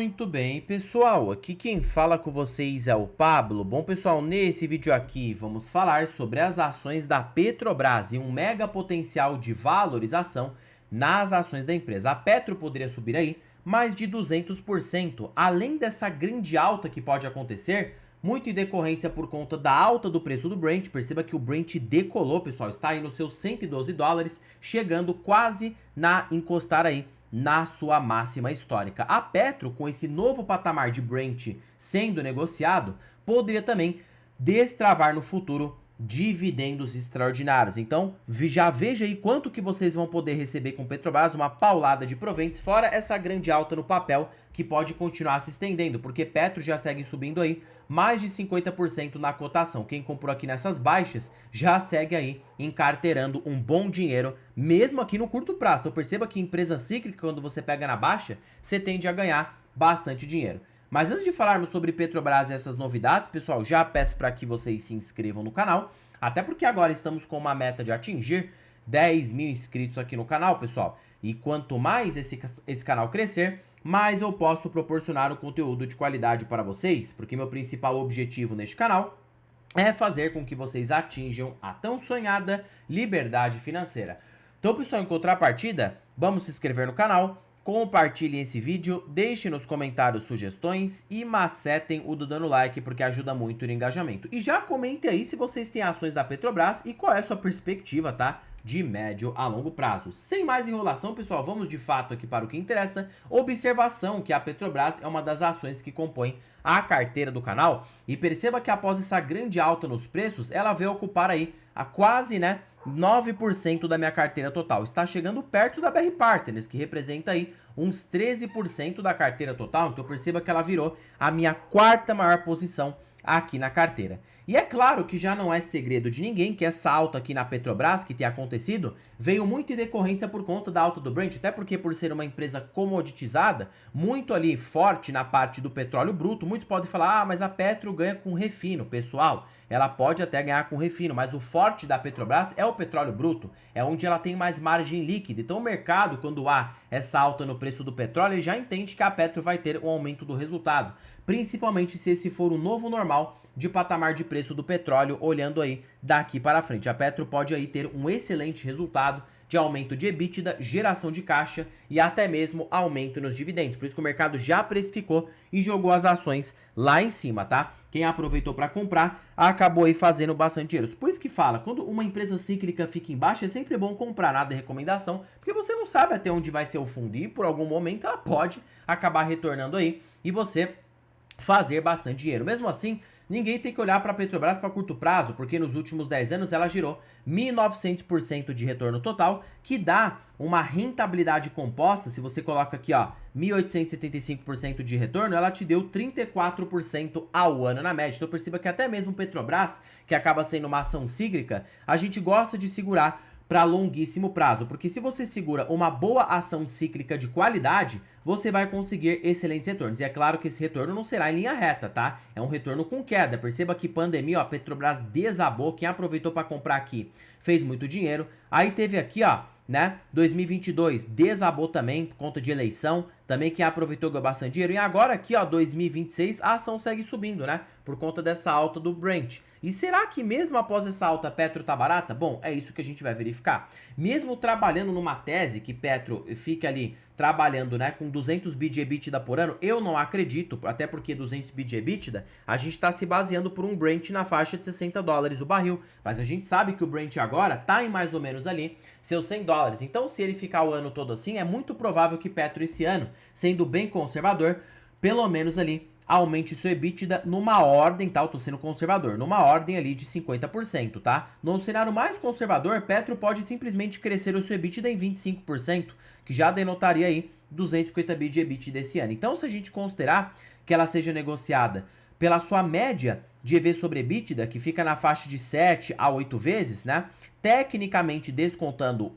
Muito bem, pessoal, aqui quem fala com vocês é o Pablo. Bom, pessoal, nesse vídeo aqui vamos falar sobre as ações da Petrobras e um mega potencial de valorização nas ações da empresa. A Petro poderia subir aí mais de 200%, além dessa grande alta que pode acontecer, muito em decorrência por conta da alta do preço do Brent. Perceba que o Brent decolou, pessoal, está aí nos seus $112, chegando quase na encostar aí na sua máxima histórica. A Petro, com esse novo patamar de Brent sendo negociado, poderia também destravar no futuro dividendos extraordinários. Então, já veja aí quanto que vocês vão poder receber com Petrobras, uma paulada de proventos, fora essa grande alta no papel que pode continuar se estendendo, porque Petro já segue subindo aí mais de 50% na cotação. Quem comprou aqui nessas baixas já segue aí encarteirando um bom dinheiro, mesmo aqui no curto prazo. Então perceba que empresa cíclica, quando você pega na baixa, você tende a ganhar bastante dinheiro. Mas antes de falarmos sobre Petrobras e essas novidades, pessoal, já peço para que vocês se inscrevam no canal, até porque agora estamos com uma meta de atingir 10 mil inscritos aqui no canal, pessoal. E quanto mais esse canal crescer, mais eu posso proporcionar um conteúdo de qualidade para vocês, porque meu principal objetivo neste canal é fazer com que vocês atinjam a tão sonhada liberdade financeira. Então, pessoal, em contrapartida, vamos se inscrever no canal, compartilhem esse vídeo, deixem nos comentários sugestões e macetem o do dando like, porque ajuda muito no engajamento. E já comentem aí se vocês têm ações da Petrobras e qual é a sua perspectiva, tá? De médio a longo prazo. Sem mais enrolação, pessoal, vamos de fato aqui para o que interessa. Observação que a Petrobras é uma das ações que compõem a carteira do canal. E perceba que após essa grande alta nos preços, ela veio ocupar aí a quase, 9% da minha carteira total. Está chegando perto da BR Partners, que representa aí uns 13% da carteira total. Então perceba que ela virou a minha quarta maior posição aqui na carteira. E é claro que já não é segredo de ninguém que essa alta aqui na Petrobras que tem acontecido veio muito em decorrência por conta da alta do Brent, até porque por ser uma empresa comoditizada, muito ali forte na parte do petróleo bruto, muitos podem falar, mas a Petro ganha com refino. Pessoal, ela pode até ganhar com refino, mas o forte da Petrobras é o petróleo bruto, é onde ela tem mais margem líquida. Então o mercado, quando há essa alta no preço do petróleo, ele já entende que a Petro vai ter um aumento do resultado, principalmente se esse for o novo normal de patamar de preço do petróleo, olhando aí daqui para frente. A Petro pode aí ter um excelente resultado de aumento de EBITDA, geração de caixa e até mesmo aumento nos dividendos. Por isso que o mercado já precificou e jogou as ações lá em cima, tá? Quem aproveitou para comprar acabou aí fazendo bastante dinheiro. Por isso que fala, quando uma empresa cíclica fica em baixa, é sempre bom comprar, nada de recomendação, porque você não sabe até onde vai ser o fundo e por algum momento ela pode acabar retornando aí e você fazer bastante dinheiro. Mesmo assim, ninguém tem que olhar para a Petrobras para curto prazo, porque nos últimos 10 anos ela girou 1.900% de retorno total, que dá uma rentabilidade composta. Se você coloca aqui, ó, 1.875% de retorno, ela te deu 34% ao ano na média. Então perceba que até mesmo Petrobras, que acaba sendo uma ação cíclica, a gente gosta de segurar para longuíssimo prazo, porque se você segura uma boa ação cíclica de qualidade, você vai conseguir excelentes retornos. E é claro que esse retorno não será em linha reta, tá? É um retorno com queda. Perceba que pandemia, ó, a Petrobras desabou. Quem aproveitou para comprar aqui fez muito dinheiro. Aí teve aqui, ó, 2022 desabou também por conta de eleição, também quem aproveitou ganhou bastante dinheiro. E agora aqui, ó, 2026, a ação segue subindo, por conta dessa alta do Brent. E será que mesmo após essa alta, Petro tá barata? Bom, é isso que a gente vai verificar. Mesmo trabalhando numa tese que Petro fica ali trabalhando, com 200 bi de EBITDA por ano, eu não acredito, até porque 200 bi de EBITDA, a gente está se baseando por um Brent na faixa de $60 o barril, mas a gente sabe que o Brent agora tá em mais ou menos ali seus $100. Então, se ele ficar o ano todo assim, é muito provável que Petro esse ano, sendo bem conservador, pelo menos ali aumente seu EBITDA numa ordem, tá? Eu tô sendo conservador, numa ordem ali de 50%, tá? No cenário mais conservador, Petro pode simplesmente crescer o seu EBITDA em 25%, que já denotaria aí 250 bi de EBITDA desse ano. Então, se a gente considerar que ela seja negociada pela sua média de EV sobre EBITDA, que fica na faixa de 7 a 8 vezes, tecnicamente descontando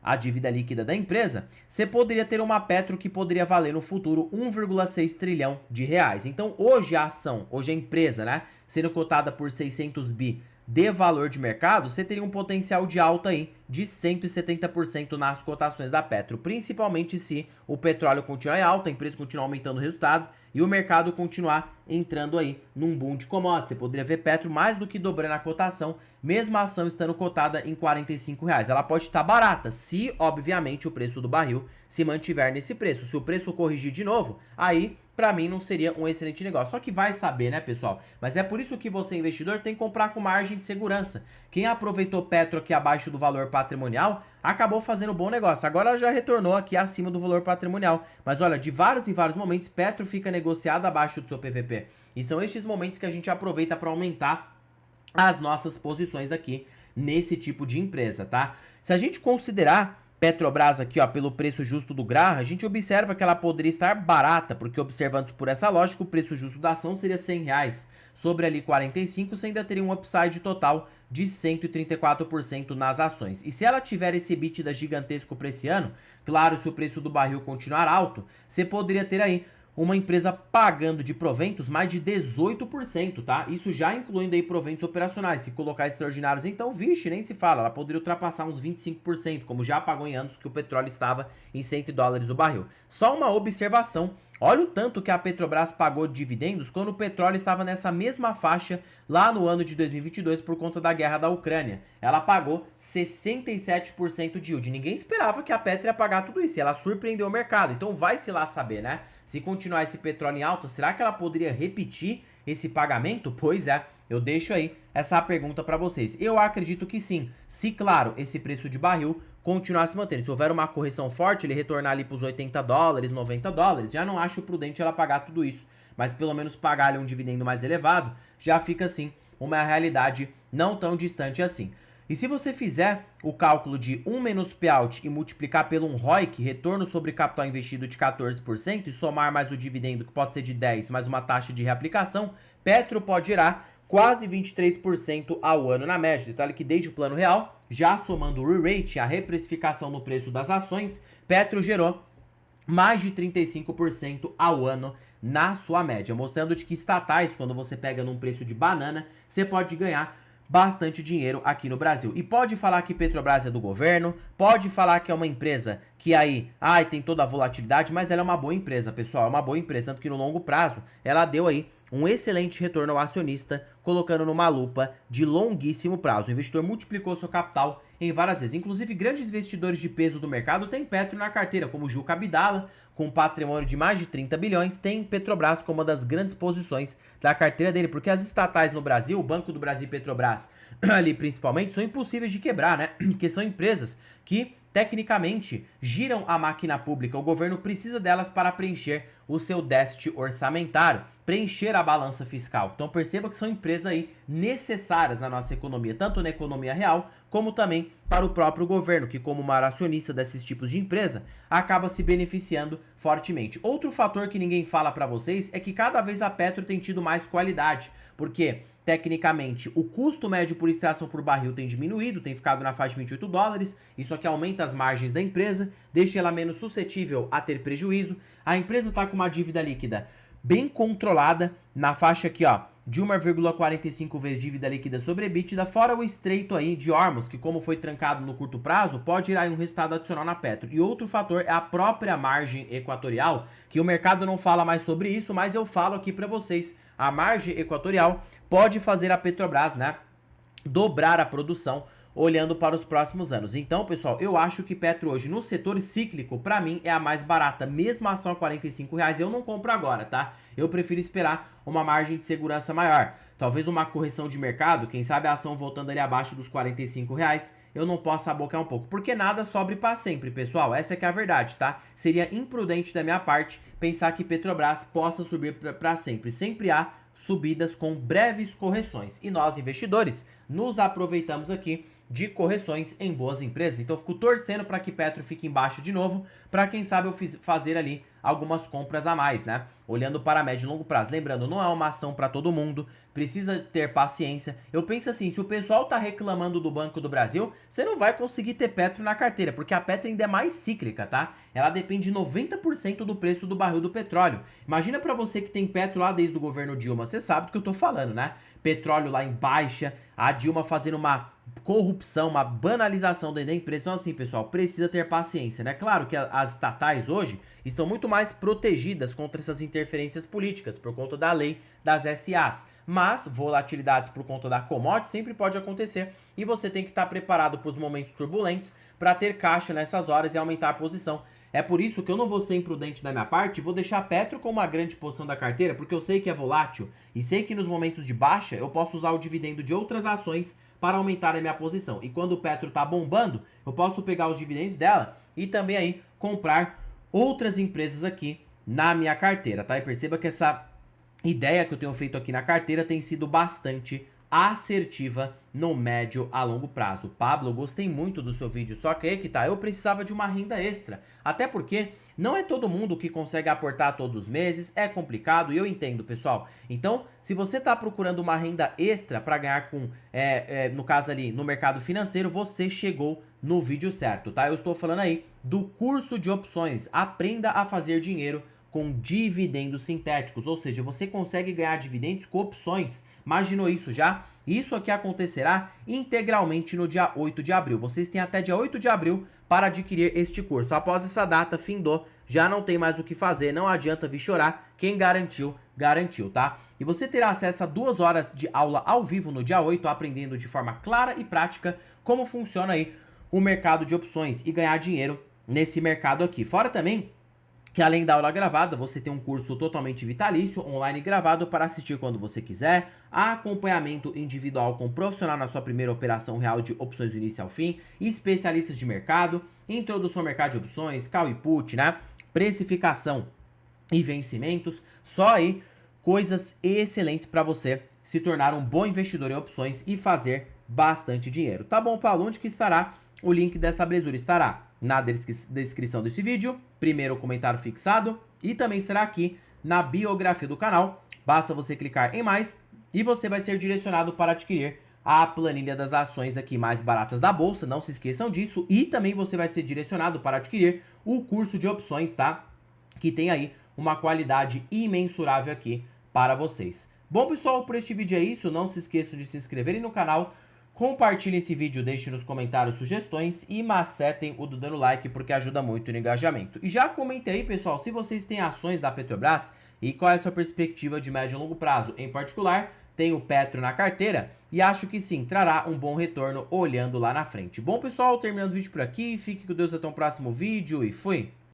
a dívida líquida da empresa, você poderia ter uma Petro que poderia valer no futuro 1,6 trilhão de reais. Então, hoje a ação, hoje a empresa, sendo cotada por 600 bi de valor de mercado, você teria um potencial de alta aí de 170% nas cotações da Petro, principalmente se o petróleo continuar em alta, a empresa continuar aumentando o resultado e o mercado continuar entrando aí num boom de commodities. Você poderia ver Petro mais do que dobrando a cotação, mesmo a ação estando cotada em R$45. Ela pode estar barata, se obviamente o preço do barril se mantiver nesse preço. Se o preço corrigir de novo, aí pra mim não seria um excelente negócio. Só que vai saber, né, pessoal? Mas é por isso que você, investidor, tem que comprar com margem de segurança. Quem aproveitou Petro aqui abaixo do valor patrimonial, acabou fazendo um bom negócio. Agora ela já retornou aqui acima do valor patrimonial. Mas olha, de vários e vários momentos, Petro fica negociada abaixo do seu PVP. E são estes momentos que a gente aproveita para aumentar as nossas posições aqui nesse tipo de empresa, tá? Se a gente considerar Petrobras aqui, ó, pelo preço justo do Graham, a gente observa que ela poderia estar barata, porque observando por essa lógica, o preço justo da ação seria R$100. Sobre ali 45, você ainda teria um upside total de 134% nas ações. E se ela tiver esse EBITDA gigantesco para esse ano, claro, se o preço do barril continuar alto, você poderia ter aí uma empresa pagando de proventos mais de 18%, tá? Isso já incluindo aí proventos operacionais. Se colocar extraordinários, então, vixe, nem se fala. Ela poderia ultrapassar uns 25%, como já pagou em anos que o petróleo estava em $100 o barril. Só uma observação. Olha o tanto que a Petrobras pagou de dividendos quando o petróleo estava nessa mesma faixa lá no ano de 2022 por conta da guerra da Ucrânia. Ela pagou 67% de yield. Ninguém esperava que a Petro ia pagar tudo isso. Ela surpreendeu o mercado. Então vai-se lá saber, né? Se continuar esse petróleo em alta, será que ela poderia repetir esse pagamento? Pois é, eu deixo aí essa pergunta para vocês. Eu acredito que sim. Se, claro, esse preço de barril continuar se mantendo. Se houver uma correção forte, ele retornar ali para os $80, $90, já não acho prudente ela pagar tudo isso. Mas pelo menos pagar ali um dividendo mais elevado, já fica assim uma realidade não tão distante assim. E se você fizer o cálculo de 1 menos payout e multiplicar pelo um ROIC, retorno sobre capital investido de 14%, e somar mais o dividendo, que pode ser de 10%, mais uma taxa de reaplicação, Petro pode gerar quase 23% ao ano na média. Detalhe que desde o plano real, já somando o re-rate, a reprecificação no preço das ações, Petro gerou mais de 35% ao ano na sua média, mostrando de que estatais, quando você pega num preço de banana, você pode ganhar bastante dinheiro aqui no Brasil. E pode falar que Petrobras é do governo, pode falar que é uma empresa que aí, tem toda a volatilidade, mas ela é uma boa empresa, pessoal, é uma boa empresa, tanto que no longo prazo, ela deu aí um excelente retorno ao acionista, colocando numa lupa de longuíssimo prazo. O investidor multiplicou seu capital em várias vezes. Inclusive, grandes investidores de peso do mercado têm Petro na carteira, como Juca Abdala, com patrimônio de mais de 30 bilhões, tem Petrobras como uma das grandes posições da carteira dele, porque as estatais no Brasil, o Banco do Brasil e Petrobras, ali principalmente, são impossíveis de quebrar, né? Porque são empresas que tecnicamente giram a máquina pública. O governo precisa delas para preencher o seu déficit orçamentário, preencher a balança fiscal. Então perceba que são empresas aí necessárias na nossa economia, tanto na economia real, como também para o próprio governo, que como maior acionista desses tipos de empresa, acaba se beneficiando fortemente. Outro fator que ninguém fala para vocês é que cada vez a Petro tem tido mais qualidade, porque tecnicamente o custo médio por extração por barril tem diminuído, tem ficado na faixa de $28, isso aqui aumenta as margens da empresa, deixa ela menos suscetível a ter prejuízo. A empresa está com uma dívida líquida bem controlada, na faixa aqui, ó, de 1,45 vezes dívida líquida sobre EBITDA, fora o estreito aí de Hormuz, que como foi trancado no curto prazo, pode ir aí um resultado adicional na Petro. E outro fator é a própria margem equatorial, que o mercado não fala mais sobre isso, mas eu falo aqui para vocês. A margem equatorial pode fazer a Petrobras, né, dobrar a produção olhando para os próximos anos. Então, pessoal, eu acho que Petro hoje no setor cíclico, para mim, é a mais barata. Mesmo a ação a R$45, eu não compro agora, tá? Eu prefiro esperar uma margem de segurança maior. Talvez uma correção de mercado, quem sabe a ação voltando ali abaixo dos R$45, eu não possa abocar um pouco. Porque nada sobre para sempre, pessoal. Essa é que é a verdade, tá? Seria imprudente da minha parte pensar que Petrobras possa subir para sempre. Sempre há subidas com breves correções. E nós, investidores, nos aproveitamos aqui de correções em boas empresas. Então eu fico torcendo para que Petro fique embaixo de novo, para quem sabe eu fazer ali algumas compras a mais, né? Olhando para médio e longo prazo. Lembrando, não é uma ação para todo mundo, precisa ter paciência. Eu penso assim, se o pessoal tá reclamando do Banco do Brasil, você não vai conseguir ter Petro na carteira, porque a Petro ainda é mais cíclica, tá? Ela depende 90% do preço do barril do petróleo. Imagina para você que tem Petro lá desde o governo Dilma, você sabe do que eu tô falando, né? Petróleo lá em baixa, a Dilma fazendo uma corrupção, uma banalização da empresa. Então assim, pessoal, precisa ter paciência, né? Claro que as estatais hoje estão muito mais protegidas contra essas interferências políticas por conta da lei das SAs, mas volatilidades por conta da commodity sempre pode acontecer e você tem que estar preparado para os momentos turbulentos para ter caixa nessas horas e aumentar a posição. É por isso que eu não vou ser imprudente da minha parte e vou deixar a Petro com uma grande posição da carteira, porque eu sei que é volátil e sei que nos momentos de baixa eu posso usar o dividendo de outras ações para aumentar a minha posição. E quando o Petro tá bombando, eu posso pegar os dividendos dela e também aí comprar outras empresas aqui na minha carteira, tá? E perceba que essa ideia que eu tenho feito aqui na carteira tem sido bastante assertiva no médio a longo prazo. Pablo, gostei muito do seu vídeo, só que aí que tá, eu precisava de uma renda extra, até porque não é todo mundo que consegue aportar todos os meses, é complicado e eu entendo, pessoal. Então, se você tá procurando uma renda extra para ganhar com, no caso ali, no mercado financeiro, você chegou no vídeo certo, tá? Eu estou falando aí do curso de opções, aprenda a fazer dinheiro com dividendos sintéticos, ou seja, você consegue ganhar dividendos com opções. Imaginou isso já? Isso aqui acontecerá integralmente no dia 8 de abril. Vocês têm até dia 8 de abril para adquirir este curso. Após essa data, findou, já não tem mais o que fazer, não adianta vir chorar. Quem garantiu, garantiu, tá? E você terá acesso a 2 horas de aula ao vivo no dia 8, aprendendo de forma clara e prática como funciona aí o mercado de opções e ganhar dinheiro nesse mercado aqui. Fora também que além da aula gravada, você tem um curso totalmente vitalício, online gravado para assistir quando você quiser, acompanhamento individual com um profissional na sua primeira operação real de opções do início ao fim, especialistas de mercado, introdução ao mercado de opções, call e put, né? Precificação e vencimentos, só aí coisas excelentes para você se tornar um bom investidor em opções e fazer bastante dinheiro. Tá bom, Paulo? Onde que estará o link dessa belezura? Estará na descrição desse vídeo, primeiro comentário fixado e também será aqui na biografia do canal. Basta você clicar em mais e você vai ser direcionado para adquirir a planilha das ações aqui mais baratas da bolsa, não se esqueçam disso, e também você vai ser direcionado para adquirir o curso de opções, tá? Que tem aí uma qualidade imensurável aqui para vocês. Bom, pessoal, por este vídeo é isso, não se esqueçam de se inscreverem no canal, compartilhem esse vídeo, deixem nos comentários sugestões e macetem o do dando like porque ajuda muito no engajamento. E já comente aí, pessoal, se vocês têm ações da Petrobras e qual é a sua perspectiva de médio e longo prazo. Em particular, tem o Petro na carteira e acho que sim, trará um bom retorno olhando lá na frente. Bom, pessoal, terminando o vídeo por aqui, fique com Deus até o próximo vídeo e fui!